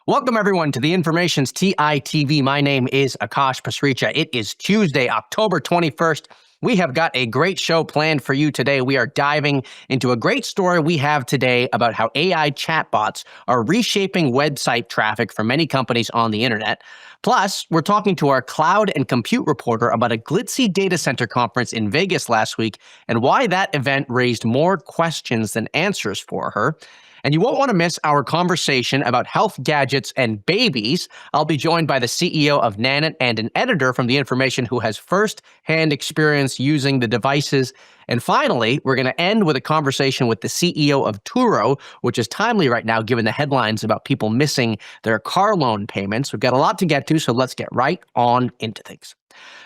Welcome, everyone, to the Information's TITV. My name is Akash Pasricha. It is Tuesday, October 21st. We have got a great show planned for you today. We are diving into a great story we have today about how AI chatbots are reshaping website traffic for many companies on the internet. Plus, we're talking to our cloud and compute reporter about a glitzy data center conference in Vegas last week and why that event raised more questions than answers for her. And you won't want to miss our conversation about health gadgets and babies. I'll be joined by the CEO of Nanit and an editor from The Information who has first-hand experience using the devices. And finally, we're going to end with a conversation with the CEO of Turo, which is timely right now given the headlines about people missing their car loan payments. We've got a lot to get to, so let's get right on into things.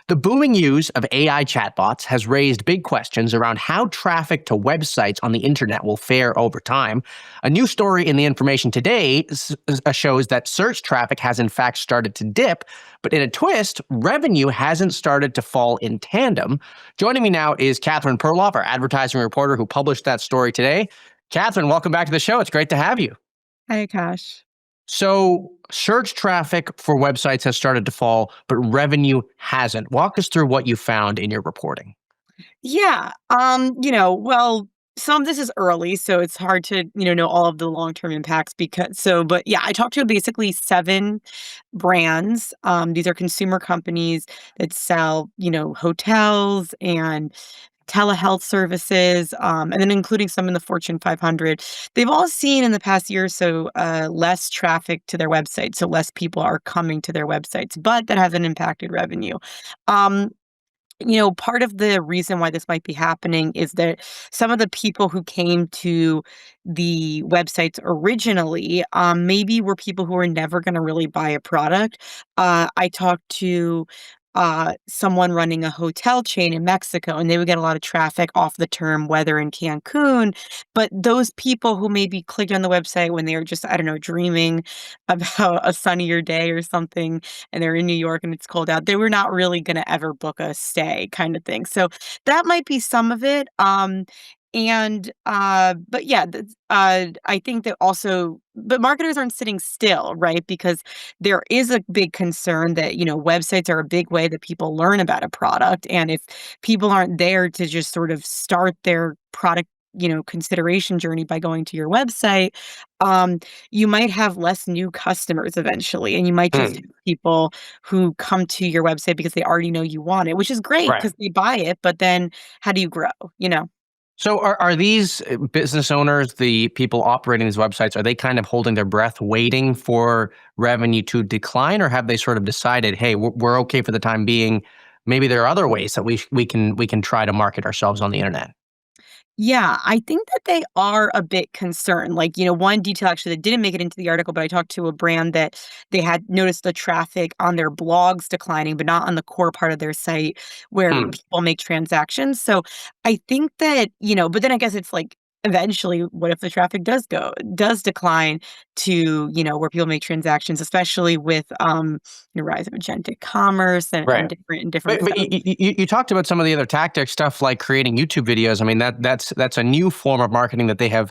The booming use of AI chatbots has raised big questions around how traffic to websites on the internet will fare over time. A new story in The Information today shows that search traffic has in fact started to dip, but in a twist, revenue hasn't started to fall in tandem. Joining me now is Catherine Perloff, our advertising reporter who published that story today. Catherine, welcome back to the show. It's great to have you. Hi, Akash. So search traffic for websites has started to fall, but revenue hasn't. Walk us through what you found in your reporting. Yeah, well, some of this is early, so it's hard to, know all of the long-term impacts but yeah, I talked to basically 7 brands. These are consumer companies that sell, hotels and telehealth services, and then including some in the Fortune 500. They've all seen in the past year or so less traffic to their website, so less people are coming to their websites, but that hasn't impacted revenue. Um, Part of the reason why this might be happening is that some of the people who came to the websites originally, maybe were people who were never going to really buy a product. I talked to someone running a hotel chain in Mexico, and they would get a lot of traffic off the term weather in Cancun. But those people who maybe clicked on the website when they were just, I don't know, dreaming about a sunnier day or something, and they're in New York and it's cold out, they were not really going to ever book a stay kind of thing. So that might be some of it. But yeah, I think that also, but marketers aren't sitting still, right? Because there is a big concern that, websites are a big way that people learn about a product. And if people aren't there to just sort of start their product, consideration journey by going to your website, um, you might have less new customers eventually. And you might just have people who come to your website because they already know you want it, which is great Right. because they buy it. But then how do you grow, So are these business owners, the people operating these websites, are they kind of holding their breath, waiting for revenue to decline, or have they sort of decided, hey, we're okay for the time being? Maybe there are other ways that we can try to market ourselves on the internet. Yeah, I think that they are a bit concerned. Like, one detail actually that didn't make it into the article, but I talked to a brand that they had noticed the traffic on their blogs declining, but not on the core part of their site where Hmm. people make transactions. So I think that, but then I guess it's like eventually, what if the traffic does decline to, where people make transactions, especially with the rise of agentic commerce and, Right. and different But you talked about some of the other tactic stuff like creating YouTube videos. I mean, that's a new form of marketing that they have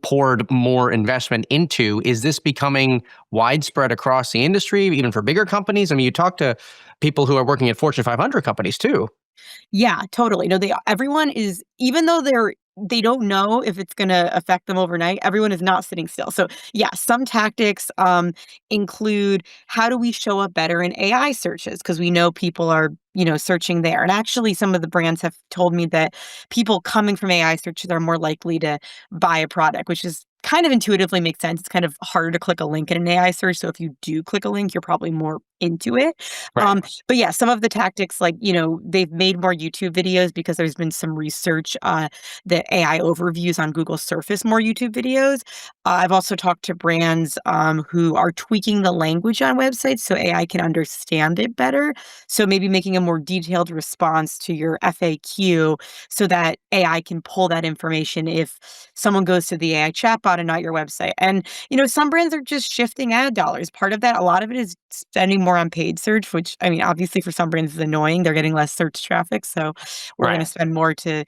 poured more investment into. Is this becoming widespread across the industry, even for bigger companies? I mean, you talk to people who are working at Fortune 500 companies too. Yeah, totally. No, everyone is, even though they don't know if it's gonna affect them overnight, everyone is not sitting still. So, yeah, some tactics, include how do we show up better in AI searches? Because we know people are, searching there. And actually, some of the brands have told me that people coming from AI searches are more likely to buy a product, which is kind of intuitively makes sense. It's kind of harder to click a link in an AI search. So if you do click a link, you're probably more into it. Right. But yeah, some of the tactics, like, they've made more YouTube videos because there's been some research that AI overviews on Google surface more YouTube videos. I've also talked to brands who are tweaking the language on websites so AI can understand it better. So maybe making a more detailed response to your FAQ so that AI can pull that information if someone goes to the AI chatbot and not your website. And, some brands are just shifting ad dollars. Part of that, a lot of it is spending more on paid search, which, I mean, obviously for some brands is annoying. They're getting less search traffic. So we're going to Right. spend more to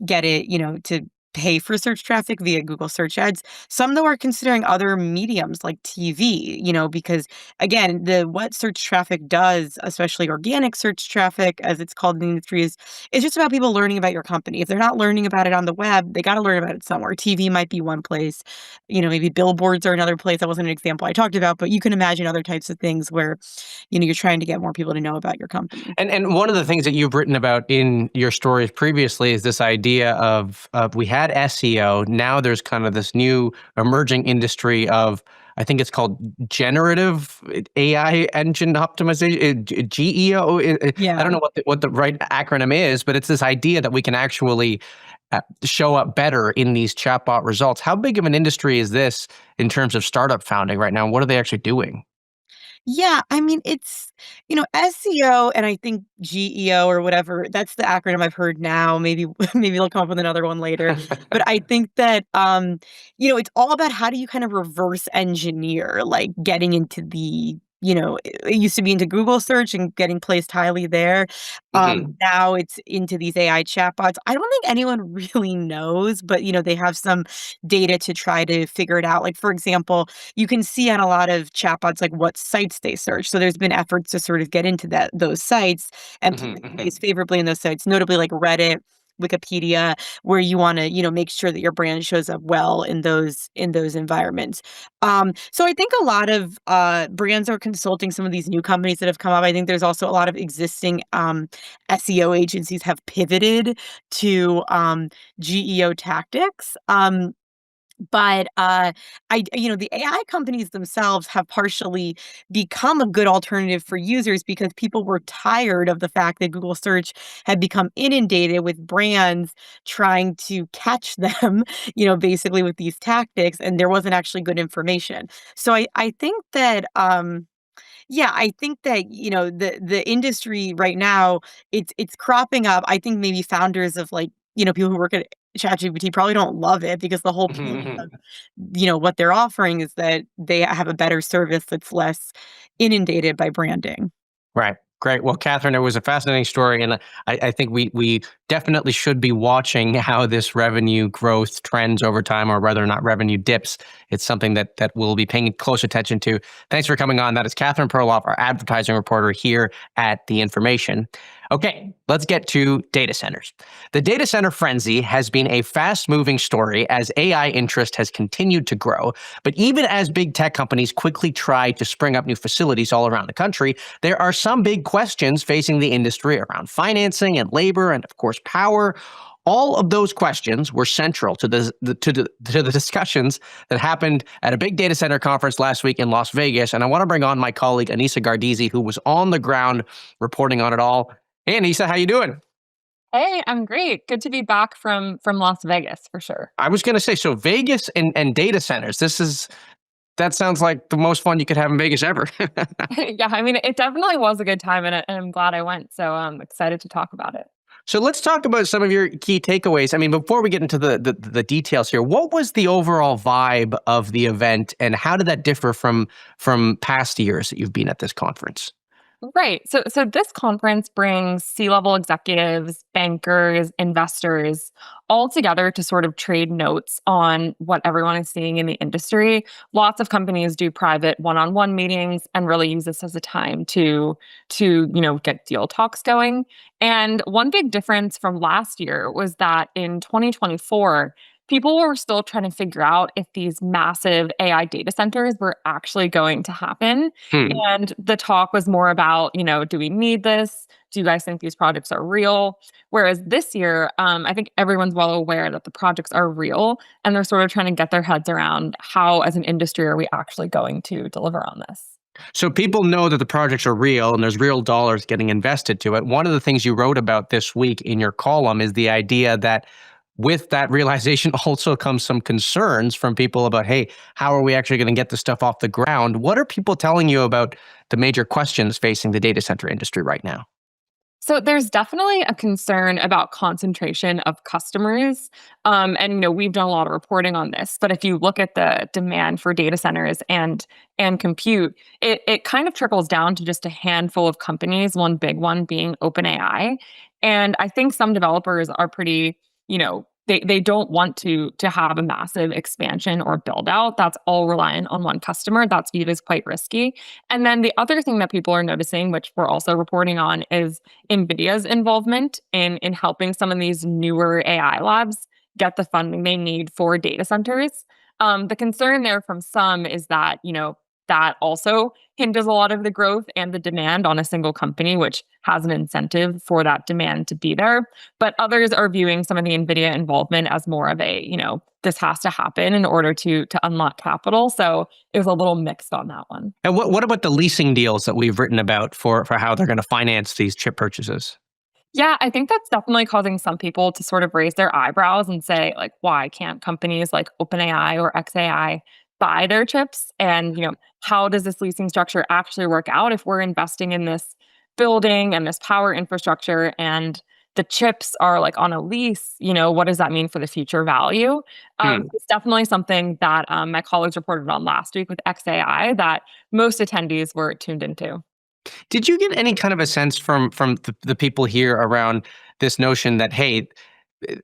get it, to pay for search traffic via Google search ads. Some though are considering other mediums like TV, because again, the what search traffic does, especially organic search traffic as it's called in the industry, is it's just about people learning about your company. If they're not learning about it on the web, they got to learn about it somewhere. TV might be one place, maybe billboards are another place. That wasn't an example I talked about, but you can imagine other types of things where, you're trying to get more people to know about your company. And one of the things that you've written about in your stories previously is this idea of we had SEO. Now there's kind of this new emerging industry of, I think it's called generative AI engine optimization, GEO. I don't Yeah. know what the right acronym is, but it's this idea that we can actually show up better in these chatbot results. How big of an industry is this in terms of startup founding right now? What are they actually doing? Yeah, I mean, it's, SEO and I think GEO or whatever, that's the acronym I've heard now. Maybe maybe they'll come up with another one later. But I think that it's all about how do you kind of reverse engineer like getting into the it used to be into Google search and getting placed highly there. Mhm. Now it's into these AI chatbots. I don't think anyone really knows, but they have some data to try to figure it out. Like for example, you can see on a lot of chatbots like what sites they search. So there's been efforts to sort of get into those sites and Mhm, place mhm. favorably in those sites, notably like Reddit, Wikipedia, where you want to, make sure that your brand shows up well in those environments. So I think a lot of brands are consulting some of these new companies that have come up. I think there's also a lot of existing SEO agencies have pivoted to GEO tactics. But, the AI companies themselves have partially become a good alternative for users because people were tired of the fact that Google search had become inundated with brands trying to catch them, basically with these tactics, and there wasn't actually good information. So I think that, yeah, I think that, the industry right now, it's cropping up. I think maybe founders of like, people who work at ChatGPT probably don't love it because the whole Mhm, point of, mhm. what they're offering is that they have a better service that's less inundated by branding. Right. Great. Well, Catherine, it was a fascinating story, and I think we definitely should be watching how this revenue growth trends over time, or whether or not revenue dips. It's something that we'll be paying close attention to. Thanks for coming on. That is Catherine Perloff, our advertising reporter here at The Information. Okay, let's get to data centers. The data center frenzy has been a fast-moving story as AI interest has continued to grow. But even as big tech companies quickly try to spring up new facilities all around the country, there are some big questions facing the industry around financing and labor and, of course, power. All of those questions were central to the discussions that happened at a big data center conference last week in Las Vegas. And I want to bring on my colleague Anissa Gardizi, who was on the ground reporting on it all. Hey, Anissa, how you doing? Hey, I'm great. Good to be back from Las Vegas for sure. I was going to say, so Vegas and data centers. That sounds like the most fun you could have in Vegas ever. Yeah, I mean, it definitely was a good time, and I'm glad I went. So I'm excited to talk about it. So let's talk about some of your key takeaways. I mean, before we get into the details here, what was the overall vibe of the event, and how did that differ from past years that you've been at this conference? Right. So this conference brings C-level executives, bankers, investors all together to sort of trade notes on what everyone is seeing in the industry. Lots of companies do private one-on-one meetings and really use this as a time to get deal talks going. And one big difference from last year was that in 2024, people were still trying to figure out if these massive AI data centers were actually going to happen. Hmm. And the talk was more about, do we need this? Do you guys think these projects are real? Whereas this year, I think everyone's well aware that the projects are real and they're sort of trying to get their heads around how, as an industry, are we actually going to deliver on this? So people know that the projects are real and there's real dollars getting invested to it. One of the things you wrote about this week in your column is the idea that with that realization also comes some concerns from people about, hey, how are we actually going to get this stuff off the ground? What are people telling you about the major questions facing the data center industry right now? So there's definitely a concern about concentration of customers. And we've done a lot of reporting on this, but if you look at the demand for data centers and compute, it kind of trickles down to just a handful of companies, one big one being OpenAI. And I think some developers are pretty, they don't want to have a massive expansion or build out that's all reliant on one customer. That's viewed as quite risky. And then the other thing that people are noticing, which we're also reporting on, is NVIDIA's involvement in helping some of these newer AI labs get the funding they need for data centers. The concern there from some is that, that also hinges a lot of the growth and the demand on a single company, which has an incentive for that demand to be there. But others are viewing some of the NVIDIA involvement as more of a, this has to happen in order to unlock capital. So it was a little mixed on that one. And what about the leasing deals that we've written about for how they're going to finance these chip purchases? Yeah, I think that's definitely causing some people to sort of raise their eyebrows and say, like, why can't companies like OpenAI or xAI buy their chips? And, how does this leasing structure actually work out if we're investing in this building and this power infrastructure and the chips are like on a lease? What does that mean for the future value? It's definitely something that my colleagues reported on last week with xAI that most attendees were tuned into. Did you get any kind of a sense from the people here around this notion that, hey,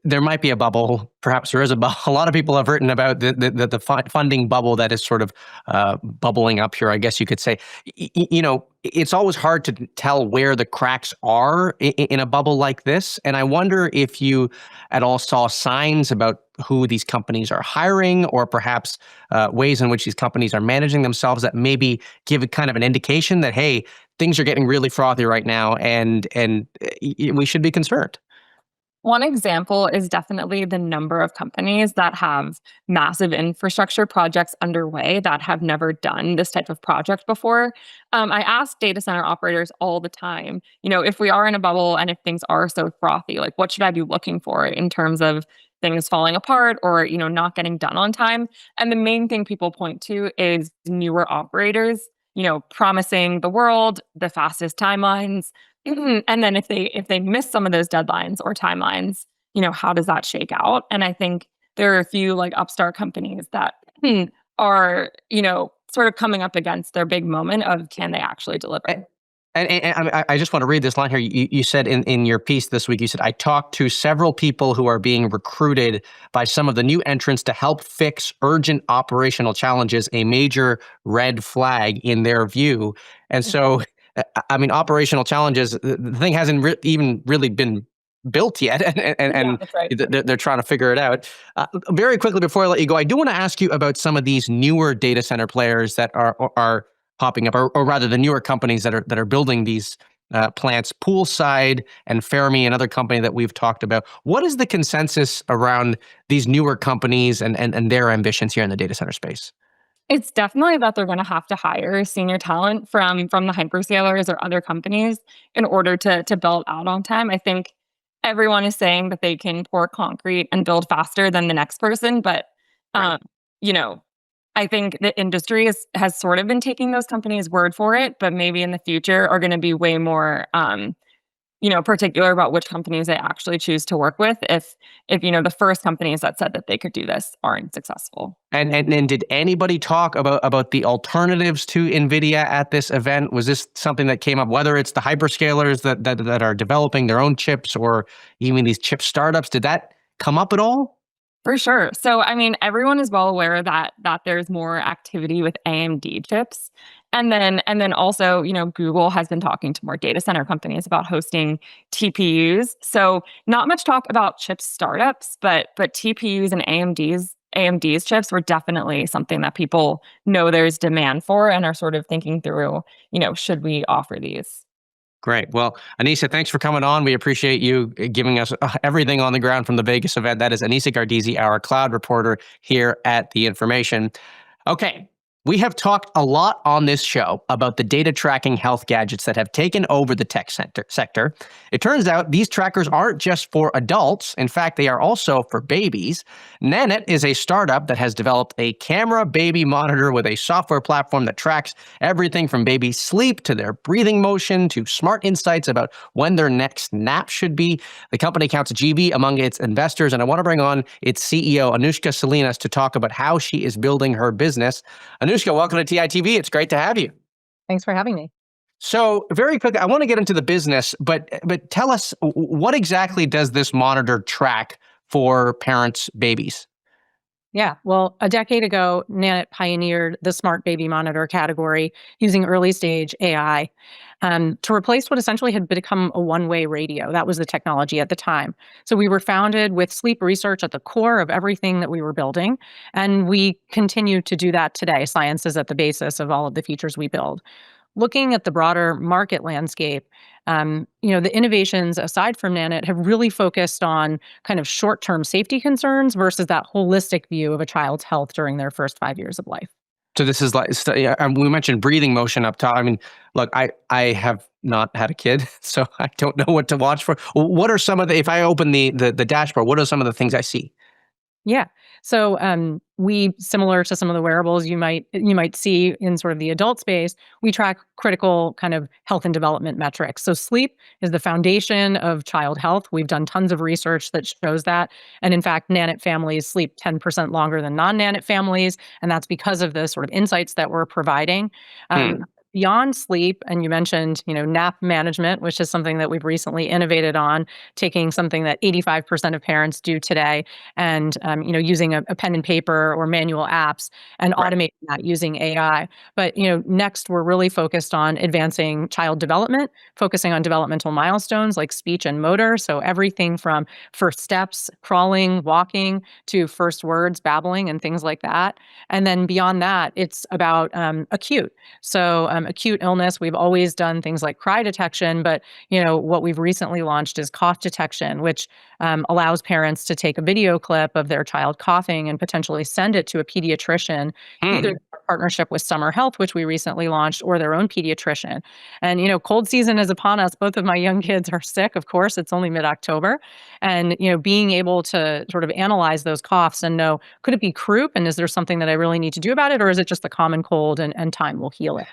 there might be a bubble, perhaps there is a bubble. A lot of people have written about the funding bubble that is sort of bubbling up here, I guess you could say. It's always hard to tell where the cracks are in a bubble like this. And I wonder if you at all saw signs about who these companies are hiring, or perhaps ways in which these companies are managing themselves that maybe give a kind of an indication that, hey, things are getting really frothy right now, and we should be concerned. One example is definitely the number of companies that have massive infrastructure projects underway that have never done this type of project before. I ask data center operators all the time, if we are in a bubble and if things are so frothy, like what should I be looking for in terms of things falling apart or, not getting done on time? And the main thing people point to is newer operators, promising the world the fastest timelines. And then if they miss some of those deadlines or timelines, how does that shake out? And I think there are a few like upstart companies that are, sort of coming up against their big moment of can they actually deliver? And I just want to read this line here. You said in your piece this week, you said, I talked to several people who are being recruited by some of the new entrants to help fix urgent operational challenges, a major red flag in their view. And so, operational challenges, the thing hasn't even really been built yet, and That's right. they're trying to figure it out. Very quickly before I let you go, I do want to ask you about some of these newer data center players that are popping up, or rather the newer companies that are building these plants, Poolside and Fermi, another company that we've talked about. What is the consensus around these newer companies and their ambitions here in the data center space? It's definitely that they're going to have to hire senior talent from the hyperscalers or other companies in order to build out on time. I think everyone is saying that they can pour concrete and build faster than the next person, but Right. I think the industry has sort of been taking those companies' word for it, but maybe in the future are going to be way more particular about which companies they actually choose to work with if the first companies that said that they could do this aren't successful. And did anybody talk about the alternatives to NVIDIA at this event? Was this something that came up, whether it's the hyperscalers that are developing their own chips or even these chip startups? Did that come up at all? For sure. So, everyone is well aware that there's more activity with AMD chips. And then also, Google has been talking to more data center companies about hosting TPUs. So, not much talk about chip startups, but TPUs and AMD's chips were definitely something that people know there's demand for and are sort of thinking through, should we offer these? Great. Well, Anisa, thanks for coming on. We appreciate you giving us everything on the ground from the Vegas event. That is Anisa Gardizi, our cloud reporter here at The Information. Okay. We have talked a lot on this show about the data tracking health gadgets that have taken over the tech sector. It turns out these trackers aren't just for adults. In fact, they are also for babies. Nanit is a startup that has developed a camera baby monitor with a software platform that tracks everything from baby sleep to their breathing motion to smart insights about when their next nap should be. The company counts GB among its investors, and I want to bring on its CEO, Anushka Salinas, to talk about how she is building her business. Anushka, welcome to TITV. It's great to have you. Thanks for having me. So very quickly, I want to get into the business, but tell us, what exactly does this monitor track for parents' babies? Yeah, well, a decade ago, Nanit pioneered the smart baby monitor category using early stage AI to replace what essentially had become a one-way radio. That was the technology at the time. So we were founded with sleep research at the core of everything that we were building, and we continue to do that today. Science is at the basis of all of the features we build. Looking at the broader market landscape, the innovations aside from Nanit have really focused on kind of short-term safety concerns versus that holistic view of a child's health during their first 5 years of life. So this is like yeah, we mentioned breathing motion up top. I mean, look, I have not had a kid, so I don't know what to watch for. What are some of the if I open the dashboard, what are some of the things I see? Yeah. So we similar to some of the wearables you might see in sort of the adult space, we track critical kind of health and development metrics. So sleep is the foundation of child health. We've done tons of research that shows that. And in fact, Nanit families sleep 10% longer than non-Nanit families. And that's because of the sort of insights that we're providing. Hmm. Beyond sleep, and you mentioned, nap management, which is something that we've recently innovated on, taking something that 85% of parents do today and using a pen and paper or manual apps and Right. automating that using AI. But next we're really focused on advancing child development, focusing on developmental milestones like speech and motor. So everything from first steps, crawling, walking, to first words, babbling, and things like that. And then beyond that, it's about acute. So acute illness, we've always done things like cry detection, but what we've recently launched is cough detection, which allows parents to take a video clip of their child coughing and potentially send it to a pediatrician, either Hmm. in partnership with Summer Health, which we recently launched, or their own pediatrician. And cold season is upon us. Both of my young kids are sick. Of course, it's only mid-October, and being able to sort of analyze those coughs and know, could it be croup, and is there something that I really need to do about it, or is it just a common cold and time will heal it?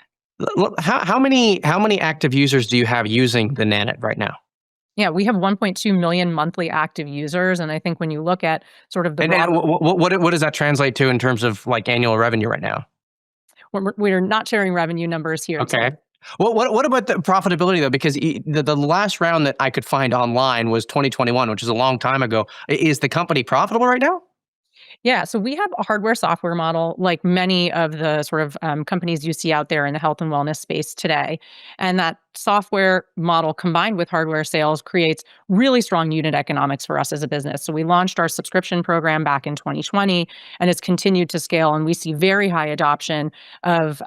How many active users do you have using the Nanit right now? Yeah, we have 1.2 million monthly active users, and I think when you look at sort of the And broader, what does that translate to in terms of like annual revenue right now? we're not sharing revenue numbers here Okay. today. What about the profitability though? Because the last round that I could find online was 2021, which is a long time ago. Is the company profitable right now? Yeah, so we have a hardware software model like many of the sort of companies you see out there in the health and wellness space today. And that software model combined with hardware sales creates really strong unit economics for us as a business. So we launched our subscription program back in 2020 and it's continued to scale. And we see very high adoption of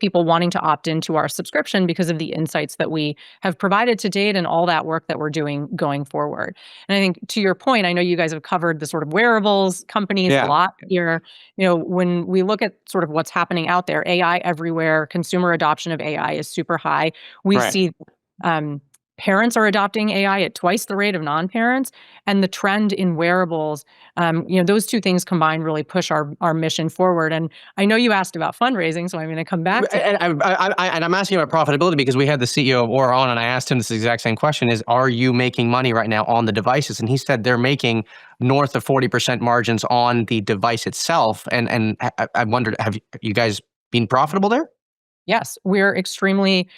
people wanting to opt into our subscription because of the insights that we have provided to date and all that work that we're doing going forward. And I think to your point, I know you guys have covered the sort of wearables companies a Yeah. lot here. When we look at sort of what's happening out there, AI everywhere, consumer adoption of AI is super high. We Right. see um, parents are adopting AI at twice the rate of non-parents, and the trend in wearables, those two things combined really push our mission forward. And I know you asked about fundraising, so I'm going to come back to And I'm asking about profitability because we had the CEO of Aura on, and I asked him this exact same question: Is are you making money right now on the devices? And he said they're making north of 40% margins on the device itself. And I wondered, have you guys been profitable there? Yes, we have extremely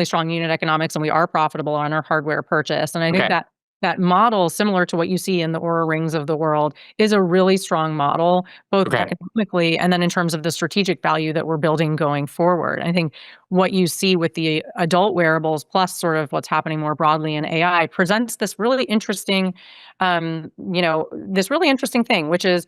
strong unit economics and we are profitable on our hardware purchase. And I think Okay. that model, similar to what you see in the Aura Rings of the world, is a really strong model, both Okay. economically and then in terms of the strategic value that we're building going forward. I think what you see with the adult wearables plus sort of what's happening more broadly in AI presents this really interesting thing, which is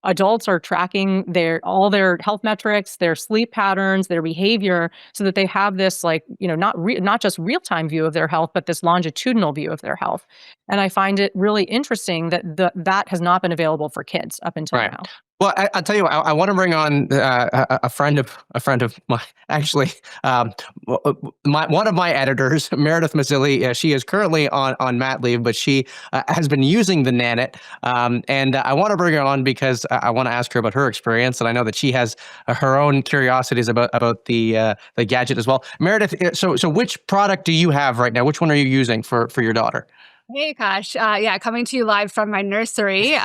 adults are tracking all their health metrics, their sleep patterns, their behavior, so that they have this like, not just real-time view of their health, but this longitudinal view of their health. And I find it really interesting that that has not been available for kids up until Right. now. Well, I'll tell you what. I want to bring on a friend of my actually one of my editors, Meredith Mazzilli. She is currently on mat leave, but she has been using the Nanit, and I want to bring her on because I want to ask her about her experience, and I know that she has her own curiosities about the gadget as well. Meredith, so which product do you have right now? Which one are you using for your daughter? Hey, gosh. Yeah, coming to you live from my nursery.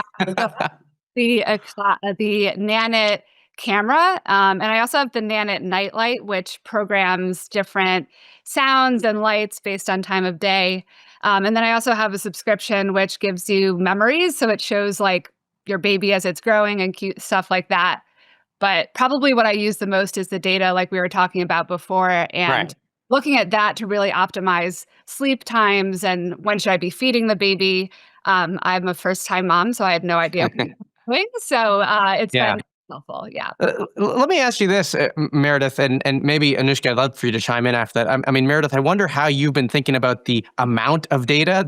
The Nanit camera. And I also have the Nanit Nightlight, which programs different sounds and lights based on time of day. And then I also have a subscription which gives you memories. So it shows like your baby as it's growing and cute stuff like that. But probably what I use the most is the data, like we were talking about before, and Right. looking at that to really optimize sleep times and when should I be feeding the baby. I'm a first-time mom, so I had no idea what I was doing. So it's Yeah. been helpful. Yeah. Let me ask you this, Meredith, and maybe Anushka, I'd love for you to chime in after that. I mean, Meredith, I wonder how you've been thinking about the amount of data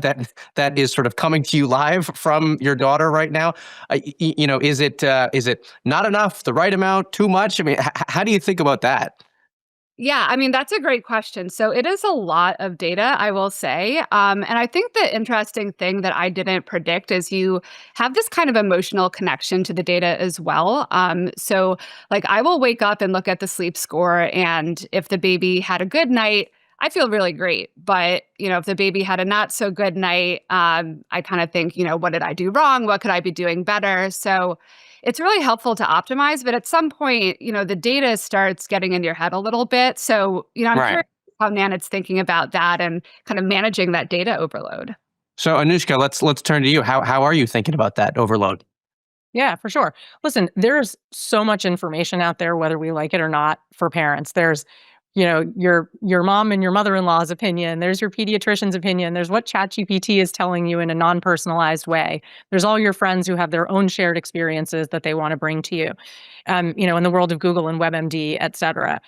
that is sort of coming to you live from your daughter right now. Is it not enough, the right amount, too much? I mean, how do you think about that? Yeah, I mean, that's a great question. So it is a lot of data, I will say. And I think the interesting thing that I didn't predict is you have this kind of emotional connection to the data as well. So, like, I will wake up and look at the sleep score, and if the baby had a good night, I feel really great. But, if the baby had a not so good night, I kind of think, what did I do wrong? What could I be doing better? So, it's really helpful to optimize, but at some point, the data starts getting in your head a little bit. So, I'm Right. curious how Nanet's thinking about that and kind of managing that data overload. So, Anushka, let's turn to you. How are you thinking about that overload? Yeah, for sure. Listen, there's so much information out there, whether we like it or not, for parents. There's, your mom and your mother-in-law's opinion. There's your pediatrician's opinion. There's what ChatGPT is telling you in a non-personalized way. There's all your friends who have their own shared experiences that they want to bring to you. In the world of Google and WebMD, et cetera.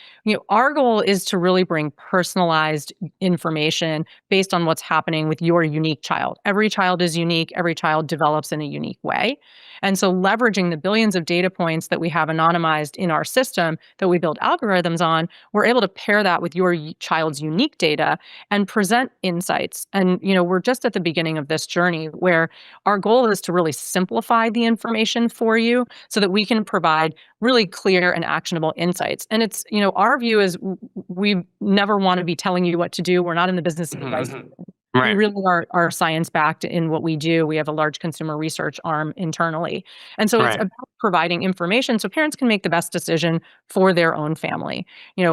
Our goal is to really bring personalized information based on what's happening with your unique child. Every child is unique. Every child develops in a unique way. And so leveraging the billions of data points that we have anonymized in our system that we build algorithms on, we're able to pair that with your child's unique data and present insights. And, we're just at the beginning of this journey where our goal is to really simplify the information for you so that we can provide really clear and actionable insights. And it's, our view is we never want to be telling you what to do. We're not in the business of advice. We Right. really are science-backed in what we do. We have a large consumer research arm internally. And so it's Right. about providing information so parents can make the best decision for their own family.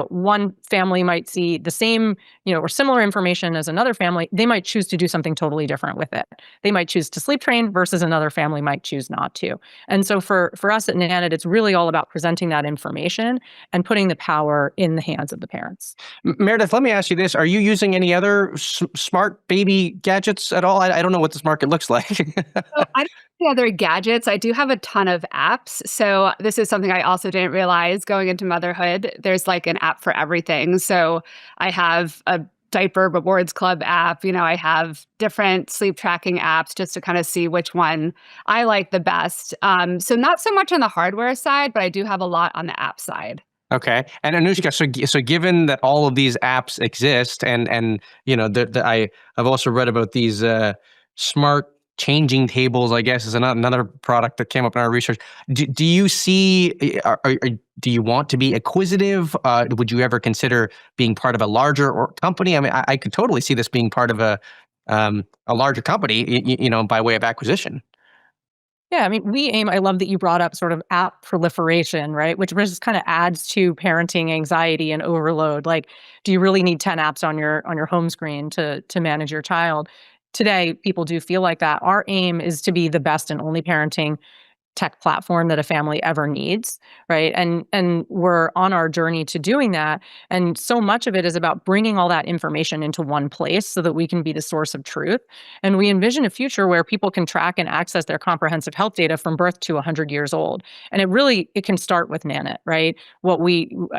One family might see the same, or similar information as another family. They might choose to do something totally different with it. They might choose to sleep train versus another family might choose not to. And so for us at Nanit, it's really all about presenting that information and putting the power in the hands of the parents. Meredith, let me ask you this. Are you using any other smart baby gadgets at all? I don't know what this market looks like. So I don't have any other gadgets. I do have a ton of apps. So this is something I also didn't realize going into motherhood. There's like an app for everything. So I have a diaper rewards club app. I have different sleep tracking apps just to kind of see which one I like the best. So not so much on the hardware side, but I do have a lot on the app side. Okay. And Anushka, so given that all of these apps exist, and I've also read about these smart changing tables, I guess, is another product that came up in our research. Do you see? Do you want to be acquisitive? Would you ever consider being part of a larger company? I mean, I could totally see this being part of a larger company, by way of acquisition. Yeah, I mean, I love that you brought up sort of app proliferation, right? Which just kind of adds to parenting anxiety and overload. Like, do you really need 10 apps on your home screen to manage your child? Today, people do feel like that. Our aim is to be the best and only parenting tech platform that a family ever needs, right? And we're on our journey to doing that. And so much of it is about bringing all that information into one place so that we can be the source of truth. And we envision a future where people can track and access their comprehensive health data from birth to 100 years old. And it can start with Nanit, right?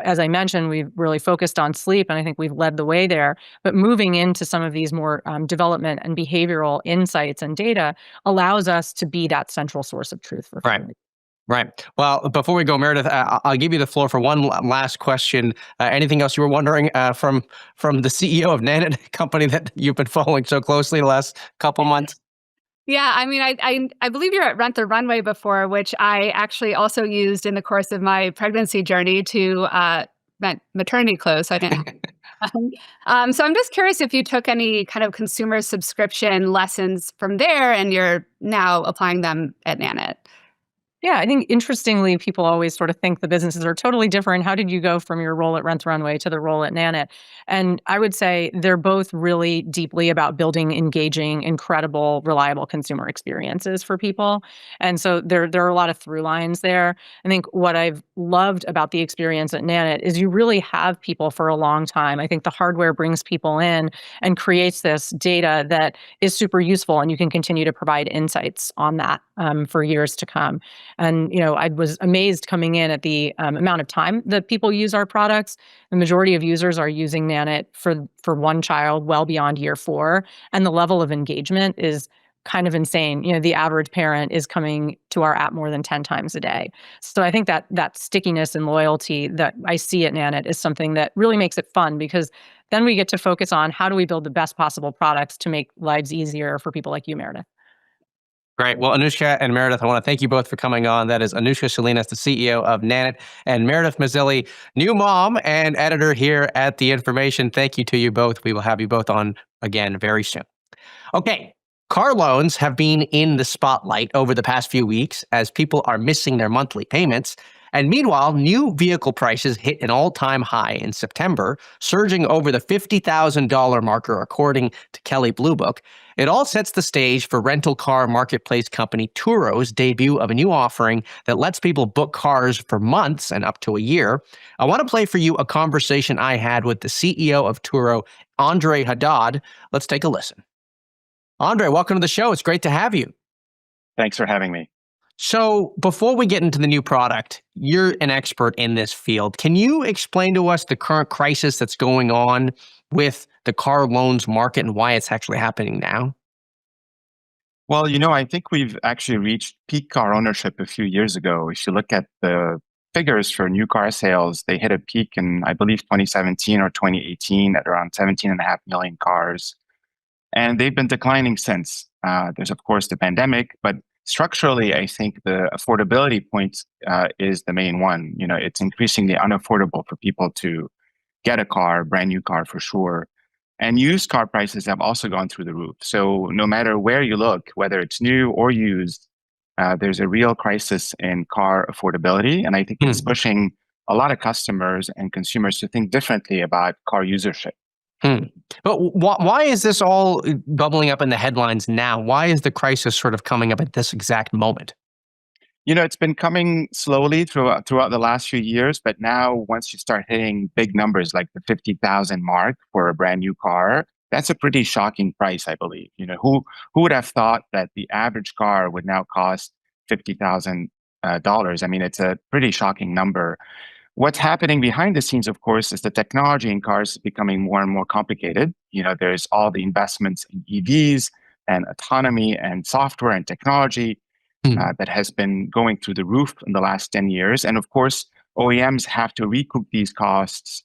As I mentioned, we've really focused on sleep, and I think we've led the way there. But moving into some of these more development and behavioral insights and data allows us to be that central source of truth for Right. families. Right. Well, before we go, Meredith, I'll give you the floor for one last question. Anything else you were wondering from the CEO of Nanit, company that you've been following so closely the last couple months? Yeah, I mean, I believe you're at Rent the Runway before, which I actually also used in the course of my pregnancy journey to maternity clothes. So I didn't. So I'm just curious if you took any kind of consumer subscription lessons from there, and you're now applying them at Nanit. Yeah, I think interestingly, people always sort of think the businesses are totally different. How did you go from your role at Rent the Runway to the role at Nanit? And I would say they're both really deeply about building engaging, incredible, reliable consumer experiences for people. And so there are a lot of through lines there. I think what I've loved about the experience at Nanit is you really have people for a long time. I think the hardware brings people in and creates this data that is super useful, and you can continue to provide insights on that for years to come. And, I was amazed coming in at the amount of time that people use our products. The majority of users are using Nanit for one child well beyond year 4. And the level of engagement is kind of insane. The average parent is coming to our app more than 10 times a day. So I think that stickiness and loyalty that I see at Nanit is something that really makes it fun, because then we get to focus on how do we build the best possible products to make lives easier for people like you, Meredith. Great. Well, Anushka and Meredith, I want to thank you both for coming on. That is Anushka Salinas, the CEO of Nanit, and Meredith Mazzilli, new mom and editor here at The Information. Thank you to you both. We will have you both on again very soon. Okay. Car loans have been in the spotlight over the past few weeks as people are missing their monthly payments. And meanwhile, new vehicle prices hit an all-time high in September, surging over the $50,000 marker, according to Kelley Blue Book. It all sets the stage for rental car marketplace company Turo's debut of a new offering that lets people book cars for months and up to a year. I want to play for you a conversation I had with the CEO of Turo, Andre Haddad. Let's take a listen. Andre, welcome to the show. It's great to have you. Thanks for having me. So before we get into the new product, you're an expert in this field. Can you explain to us the current crisis that's going on with the car loans market and why it's actually happening now? Well, I think we've actually reached peak car ownership a few years ago. If you look at the figures for new car sales, they hit a peak in, I believe, 2017 or 2018 at around 17.5 million cars. And they've been declining since. There's, of course, the pandemic, but structurally, I think the affordability point is the main one. It's increasingly unaffordable for people to get a car, brand new car for sure. And used car prices have also gone through the roof. So no matter where you look, whether it's new or used, there's a real crisis in car affordability. And I think it's pushing a lot of customers and consumers to think differently about car usership. But why is this all bubbling up in the headlines now? Why is the crisis sort of coming up at this exact moment? It's been coming slowly throughout the last few years, but now once you start hitting big numbers like the 50,000 mark for a brand new car, that's a pretty shocking price, I believe. Who would have thought that the average car would now cost $50,000? I mean, it's a pretty shocking number. What's happening behind the scenes, of course, is the technology in cars is becoming more and more complicated. There's all the investments in EVs and autonomy and software and technology that has been going through the roof in the last 10 years. And of course, OEMs have to recoup these costs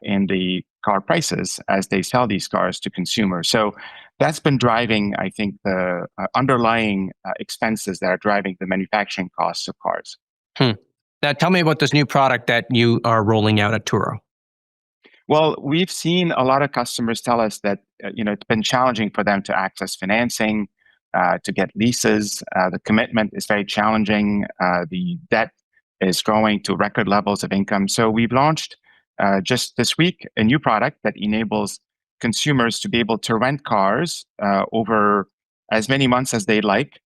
in the car prices as they sell these cars to consumers. So that's been driving, I think, the underlying expenses that are driving the manufacturing costs of cars. Now, tell me about this new product that you are rolling out at Turo. Well, we've seen a lot of customers tell us that it's been challenging for them to access financing, to get leases. The commitment is very challenging. The debt is growing to record levels of income. So we've launched just this week a new product that enables consumers to be able to rent cars over as many months as they like,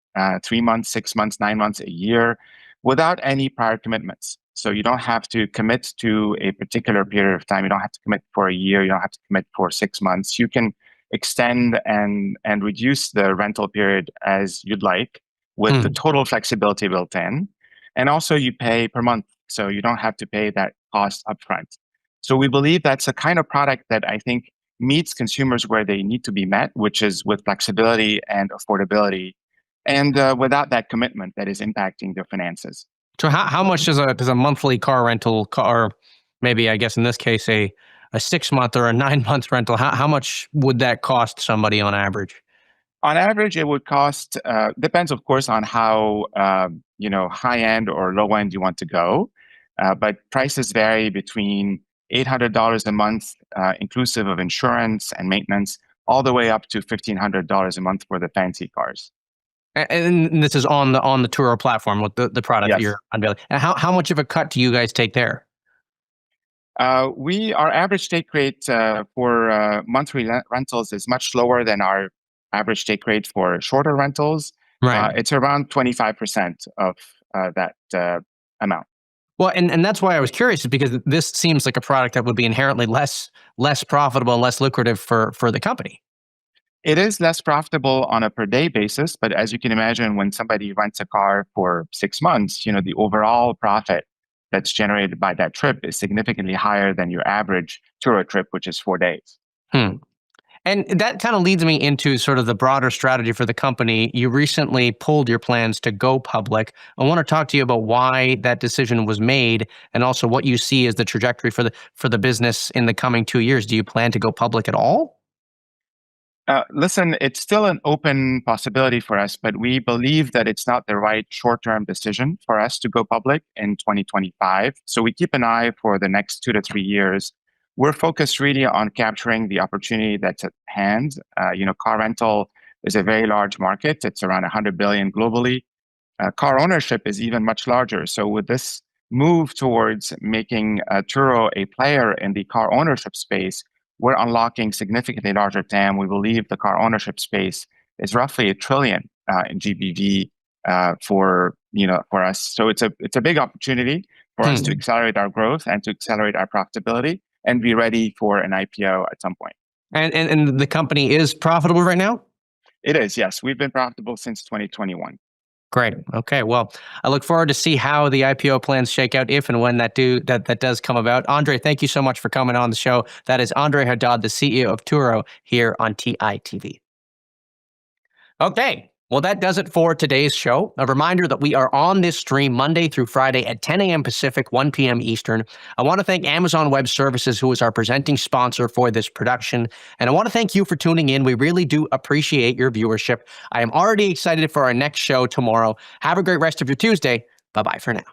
3 months, 6 months, 9 months, a year, without any prior commitments. So you don't have to commit to a particular period of time. You don't have to commit for a year. You don't have to commit for 6 months. You can extend and reduce the rental period as you'd like with the total flexibility built in. And also you pay per month. So you don't have to pay that cost upfront. So we believe that's a kind of product that I think meets consumers where they need to be met, which is with flexibility and affordability, and without that commitment that is impacting their finances. So how much does a monthly car rental, or maybe I guess in this case a 6 month or a 9 month rental, how much would that cost somebody on average? On average, it would cost, depends of course on how high end or low end you want to go, but prices vary between $800 a month, inclusive of insurance and maintenance, all the way up to $1,500 a month for the fancy cars. And this is on the Turo platform with the product that Yes. you're unveiling. And how much of a cut do you guys take there? Our average take rate for monthly rentals is much lower than our average take rate for shorter rentals. Right. It's around 25% of that amount. Well, and that's why I was curious, is because this seems like a product that would be inherently less profitable and less lucrative for the company. It is less profitable on a per day basis, but as you can imagine, when somebody rents a car for 6 months, the overall profit that's generated by that trip is significantly higher than your average Turo trip, which is 4 days. Hmm. And that kind of leads me into sort of the broader strategy for the company. You recently pulled your plans to go public. I want to talk to you about why that decision was made, and also what you see as the trajectory for the business in the coming 2 years. Do you plan to go public at all? Listen, it's still an open possibility for us, but we believe that it's not the right short-term decision for us to go public in 2025. So we keep an eye for the next 2 to 3 years. We're focused really on capturing the opportunity that's at hand. Car rental is a very large market. It's around 100 billion globally. Car ownership is even much larger. So with this move towards making Turo a player in the car ownership space, we're unlocking significantly larger TAM. We believe the car ownership space is roughly $1 trillion in GBV for us. So it's a big opportunity for us to accelerate our growth and to accelerate our profitability and be ready for an IPO at some point. And the company is profitable right now? It is, yes. We've been profitable since 2021. Great. Okay. Well, I look forward to see how the IPO plans shake out if and when that does come about. Andre, thank you so much for coming on the show. That is Andre Haddad, the CEO of Turo, here on TITV. Okay. Well, that does it for today's show. A reminder that we are on this stream Monday through Friday at 10 a.m. Pacific, 1 p.m. Eastern. I want to thank Amazon Web Services, who is our presenting sponsor for this production. And I want to thank you for tuning in. We really do appreciate your viewership. I am already excited for our next show tomorrow. Have a great rest of your Tuesday. Bye-bye for now.